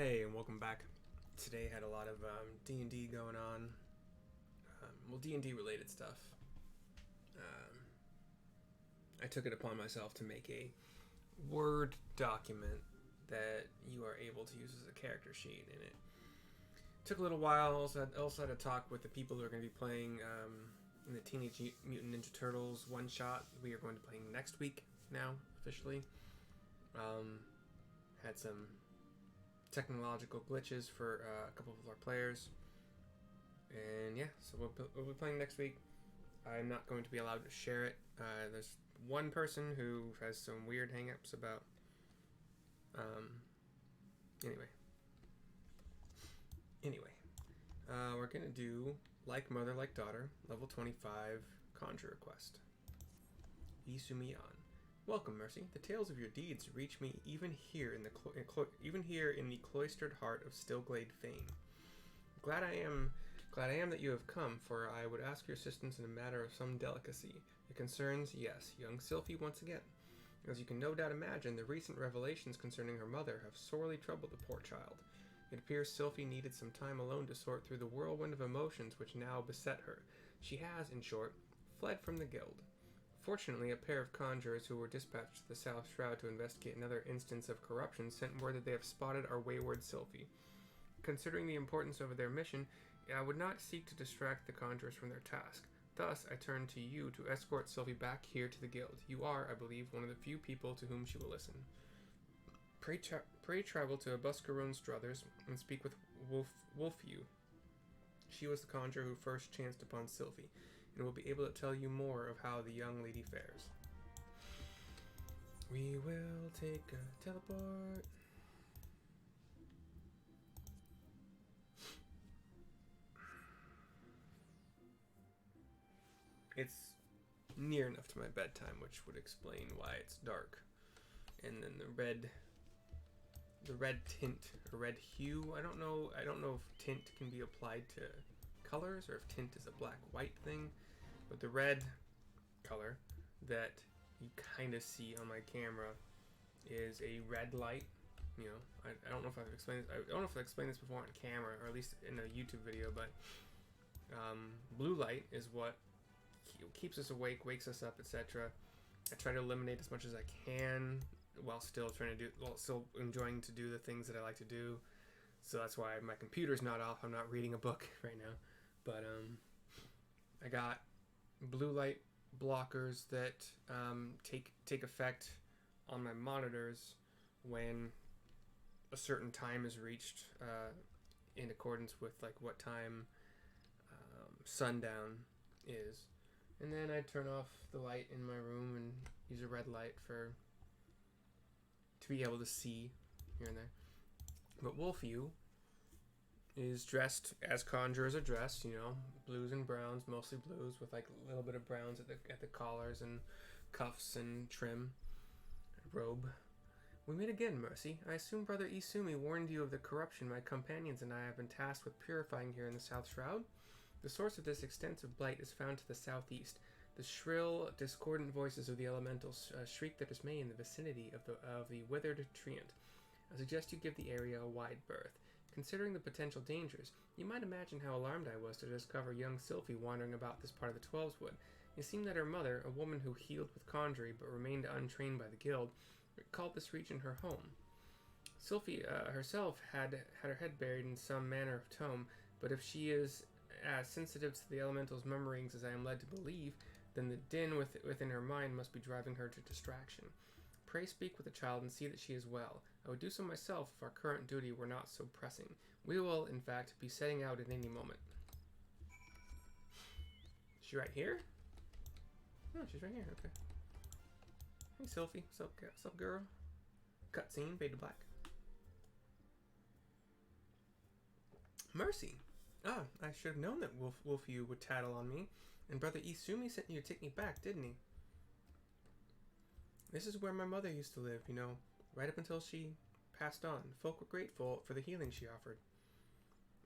Hey, and welcome back. Today had a lot of D&D going on. D&D related stuff. I took it upon myself to make a Word document that you are able to use as a character sheet, and it took a little while. Also had to talk with the people who are going to be playing in the Teenage Mutant Ninja Turtles one-shot we are going to be playing next week now, officially. Had some technological glitches for a couple of our players, and yeah, so we'll be playing next week. I'm not going to be allowed to share it. There's one person who has some weird hang-ups about anyway, we're gonna do Like Mother Like Daughter, level 25 Conjurer quest. Isumiyan. Welcome, Mercy. The tales of your deeds reach me even here in the cloistered heart of Stillglade fame. Glad I am that you have come, for I would ask your assistance in a matter of some delicacy. It concerns, yes, young Sylphie once again. As you can no doubt imagine, the recent revelations concerning her mother have sorely troubled the poor child. It appears Sylphie needed some time alone to sort through the whirlwind of emotions which now beset her. She has, in short, fled from the guild. Fortunately, a pair of conjurers who were dispatched to the South Shroud to investigate another instance of corruption sent word that they have spotted our wayward Sylphie. Considering the importance of their mission, I would not seek to distract the conjurers from their task. Thus, I turn to you to escort Sylphie back here to the guild. You are, I believe, one of the few people to whom she will listen. Pray travel to Buscarone Struthers and speak with Wolfew. She was the conjurer who first chanced upon Sylphie, and will be able to tell you more of how the young lady fares. We will take a teleport. It's near enough to my bedtime, which would explain why it's dark. And then the red tint, or red hue. I don't know if tint can be applied to colors or if tint is a black-white thing, but the red color that you kind of see on my camera is a red light. You know, I don't know if I've explained this. I don't know if I explained this before on camera, or at least in a YouTube video, but blue light is what keeps us awake, wakes us up, etc. I try to eliminate as much as I can while still still enjoying to do the things that I like to do. So that's why my computer's not off. I'm not reading a book right now, but I got blue light blockers that take effect on my monitors when a certain time is reached, in accordance with like what time sundown is. And then I turn off the light in my room and use a red light to be able to see here and there. But Wolfew is dressed as conjurers are dressed, you know, blues and browns, mostly blues, with like a little bit of browns at the collars and cuffs and trim. Robe. We meet again, Mercy. I assume Brother Isumi warned you of the corruption my companions and I have been tasked with purifying here in the South Shroud. The source of this extensive blight is found to the southeast. The shrill, discordant voices of the elementals shriek their dismay in the vicinity of the withered treant. I suggest you give the area a wide berth. Considering the potential dangers, you might imagine how alarmed I was to discover young Sylphie wandering about this part of the Twelveswood. It seemed that her mother, a woman who healed with conjuring but remained untrained by the guild, called this region her home. Sylphie herself had her head buried in some manner of tome, but if she is as sensitive to the elemental's murmurings as I am led to believe, then the din within her mind must be driving her to distraction. Pray speak with the child and see that she is well. I would do so myself if our current duty were not so pressing. We will, in fact, be setting out at any moment. Is she right here? No, she's right here. Okay. Hey, Sylphie. What's up, girl? Cutscene, fade to black. Mercy. Ah, I should have known that Wolfew would tattle on me. And Brother Isumi sent you to take me back, didn't he? This is where my mother used to live, you know, right up until she passed on. Folk were grateful for the healing she offered.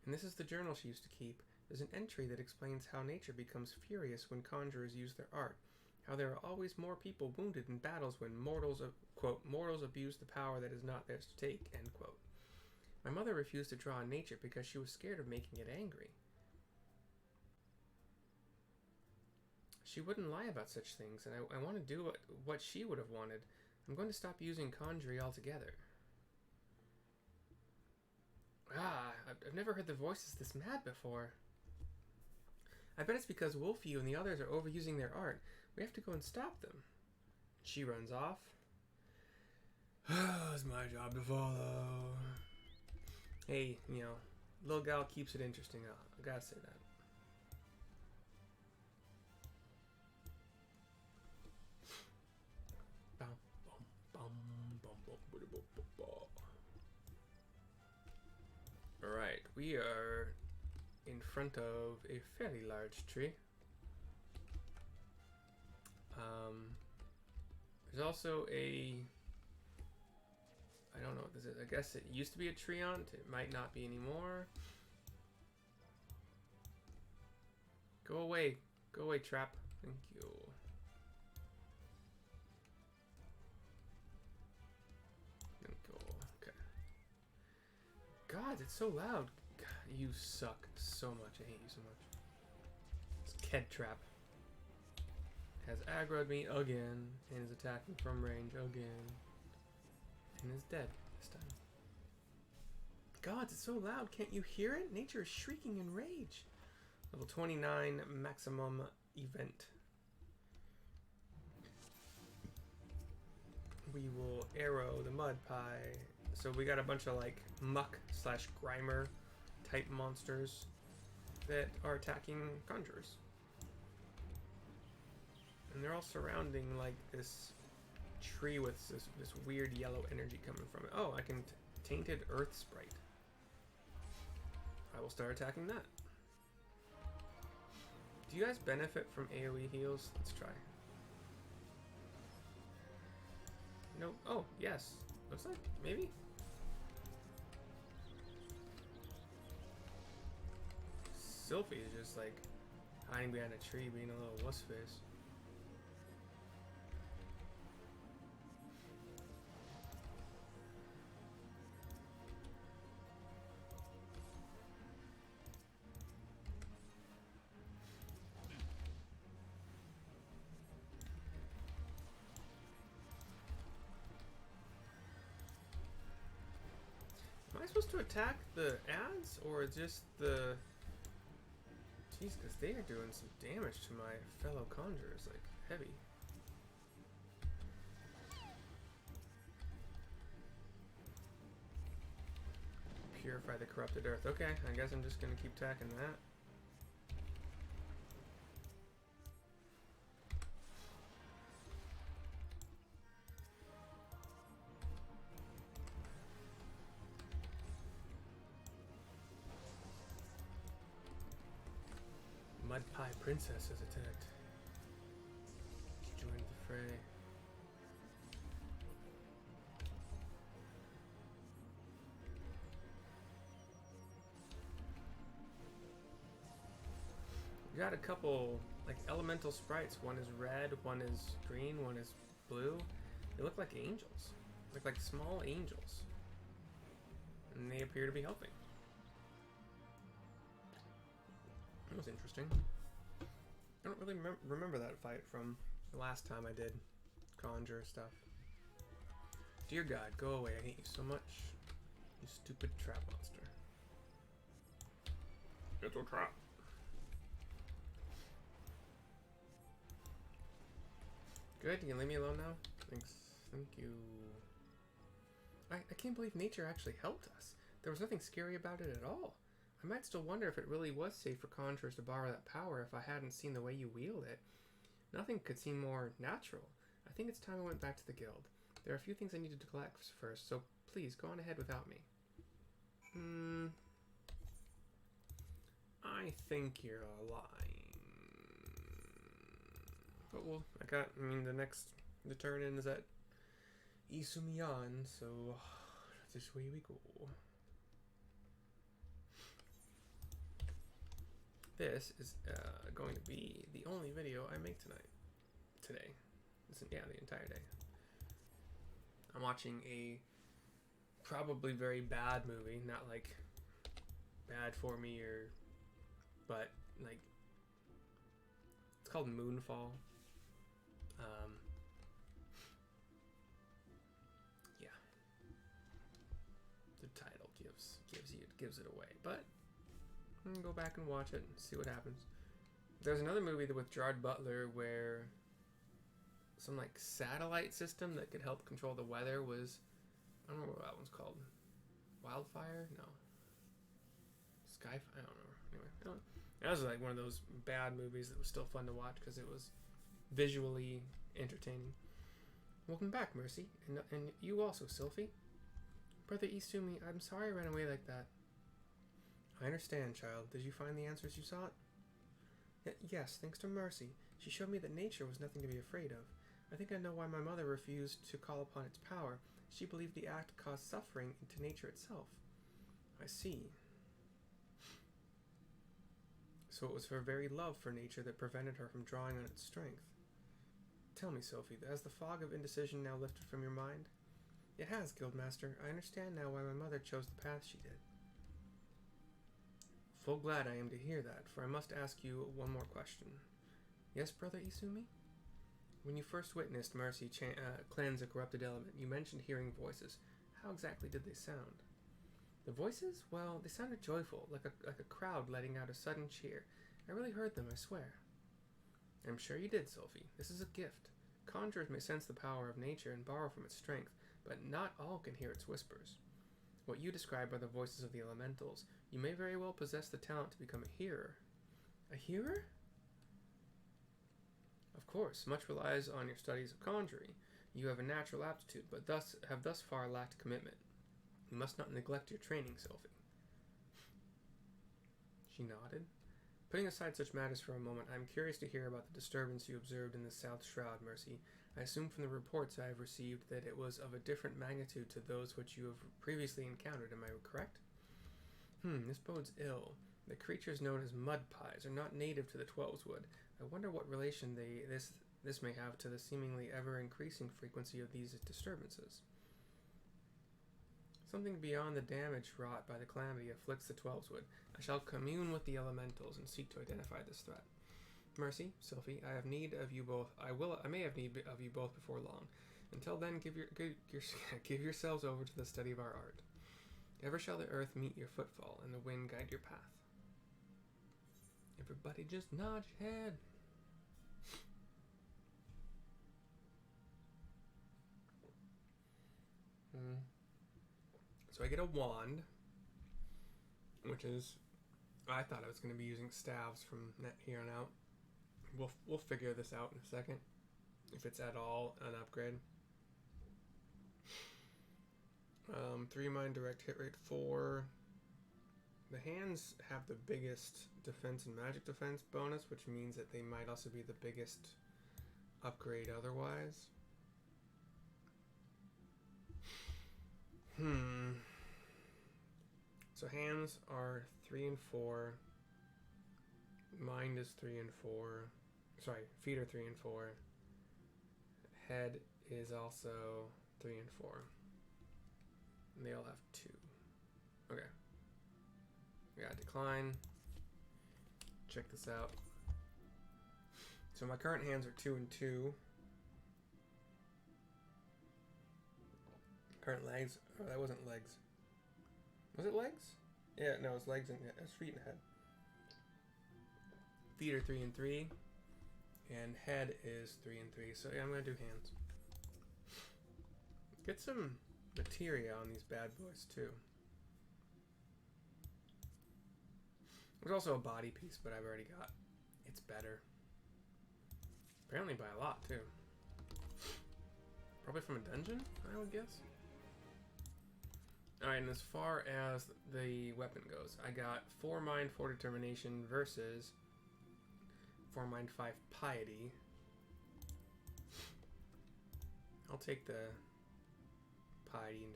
And this is the journal she used to keep. There's an entry that explains how nature becomes furious when conjurers use their art. How there are always more people wounded in battles when mortals, quote, mortals abuse the power that is not theirs to take, end quote. My mother refused to draw on nature because she was scared of making it angry. She wouldn't lie about such things, and I want to do what she would have wanted. I'm going to stop using Conjurer altogether. I've never heard the voices this mad before. I bet it's because Wolfie and the others are overusing their art. We have to go and stop them. She runs off. It's my job to follow. Hey, you know, little gal keeps it interesting. I gotta say that. Alright, we are in front of a fairly large tree. There's also a... I don't know what this is. I guess it used to be a treant. It might not be anymore. Go away. Go away, trap. Thank you. Okay. God, it's so loud. God, you suck so much. I hate you so much. This Ked trap has aggroed me again and is attacking from range again. And is dead this time. God, it's so loud. Can't you hear it? Nature is shrieking in rage. Level 29 maximum event. We will arrow the mud pie. So we got a bunch of like muck slash grimer type monsters that are attacking conjurers. And they're all surrounding like this tree with this weird yellow energy coming from it. Oh, I can tainted earth sprite. I will start attacking that. Do you guys benefit from AoE heals? Let's try. No. Oh, yes. Looks like maybe. Sylphie is just like hiding behind a tree, being a little wuss face. Am I supposed to attack the ads or just the... Jeez, because they are doing some damage to my fellow conjurers, like heavy. Purify the corrupted earth. Okay, I guess I'm just gonna keep attacking that. Mud Pie Princess has attacked. Join the fray. We got a couple like elemental sprites. One is red, one is green, one is blue. They look like angels. Look like small angels. And they appear to be helping. That was interesting. I don't really remember that fight from the last time I did Conjure stuff. Dear God, go away. I hate you so much. You stupid trap monster. It's a trap. Good, you can leave me alone now? Thanks. Thank you. I can't believe nature actually helped us. There was nothing scary about it at all. I might still wonder if it really was safe for conjurers to borrow that power if I hadn't seen the way you wield it. Nothing could seem more natural. I think it's time I went back to the guild. There are a few things I needed to collect first, so please go on ahead without me. I think you're lying. But well, the turn in is at Isumiyan, so this way we go. This is going to be the only video I make today. Yeah, the entire day. I'm watching a probably very bad movie, not like bad for me but like it's called Moonfall. Yeah, the title gives it away, but go back and watch it and see what happens. There's another movie with Gerard Butler where some like satellite system that could help control the weather was, I don't know what that one's called. Wildfire? No. Skyfire? I don't know. Anyway, that was like one of those bad movies that was still fun to watch because it was visually entertaining. Welcome back, Mercy. And you also, Sylphie. Brother Isumi, I'm sorry I ran away like that. I understand, child. Did you find the answers you sought? Yes, thanks to Mercy. She showed me that nature was nothing to be afraid of. I think I know why my mother refused to call upon its power. She believed the act caused suffering to nature itself. I see. So it was her very love for nature that prevented her from drawing on its strength. Tell me, Sylphie, has the fog of indecision now lifted from your mind? It has, Guildmaster. I understand now why my mother chose the path she did. Full glad I am to hear that, for I must ask you one more question. Yes, Brother Isumi? When you first witnessed Mercy cleanse a corrupted element, you mentioned hearing voices. How exactly did they sound? The voices? Well, they sounded joyful, like a crowd letting out a sudden cheer. I really heard them, I swear. I'm sure you did, Sylphie. This is a gift. Conjurers may sense the power of nature and borrow from its strength, but not all can hear its whispers. What you describe are the voices of the elementals. You may very well possess the talent to become a hearer. A hearer? Of course, much relies on your studies of conjuring. You have a natural aptitude, but have thus far lacked commitment. You must not neglect your training, Sylphie. She nodded. Putting aside such matters for a moment, I am curious to hear about the disturbance you observed in the South Shroud, Mercy. I assume from the reports I have received that it was of a different magnitude to those which you have previously encountered. Am I correct? This bodes ill. The creatures known as mud pies are not native to the Twelveswood. I wonder what relation this may have to the seemingly ever-increasing frequency of these disturbances. Something beyond the damage wrought by the calamity afflicts the Twelveswood. I shall commune with the elementals and seek to identify this threat. Mercy, Sylphie, I have need of you both. I may have need of you both before long. Until then, give yourselves over to the study of our art. Ever shall the earth meet your footfall, and the wind guide your path. Everybody just nod your head. So I get a wand, which is, I thought I was going to be using staves from here on out. We'll figure this out in a second, if it's at all an upgrade. 3 mind direct hit rate 4. The hands have the biggest defense and magic defense bonus, which means that they might also be the biggest upgrade otherwise. So hands are 3 and 4. Mind is 3 and 4. Sorry, feet are 3 and 4. Head is also 3 and 4. And they all have 2. Okay. We got decline. Check this out. So my current hands are 2 and 2. Current legs. Oh, that wasn't legs. Was it legs? Yeah, no, it's legs and it's feet and head. Feet are 3 and 3. And head is 3 and 3. So yeah, I'm gonna do hands. Get some materia on these bad boys too. There's also a body piece, but I've already got. It's better. Apparently by a lot too. Probably from a dungeon, I would guess. Alright, and as far as the weapon goes, I got 4 mind, 4 determination versus 4 mind, 5 piety. I'll take the piety and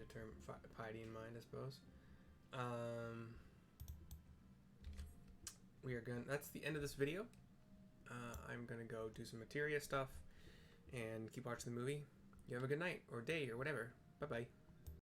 piety in mind, I suppose. That's the end of this video. I'm gonna go do some materia stuff and keep watching the movie. You have a good night or day or whatever. Bye bye.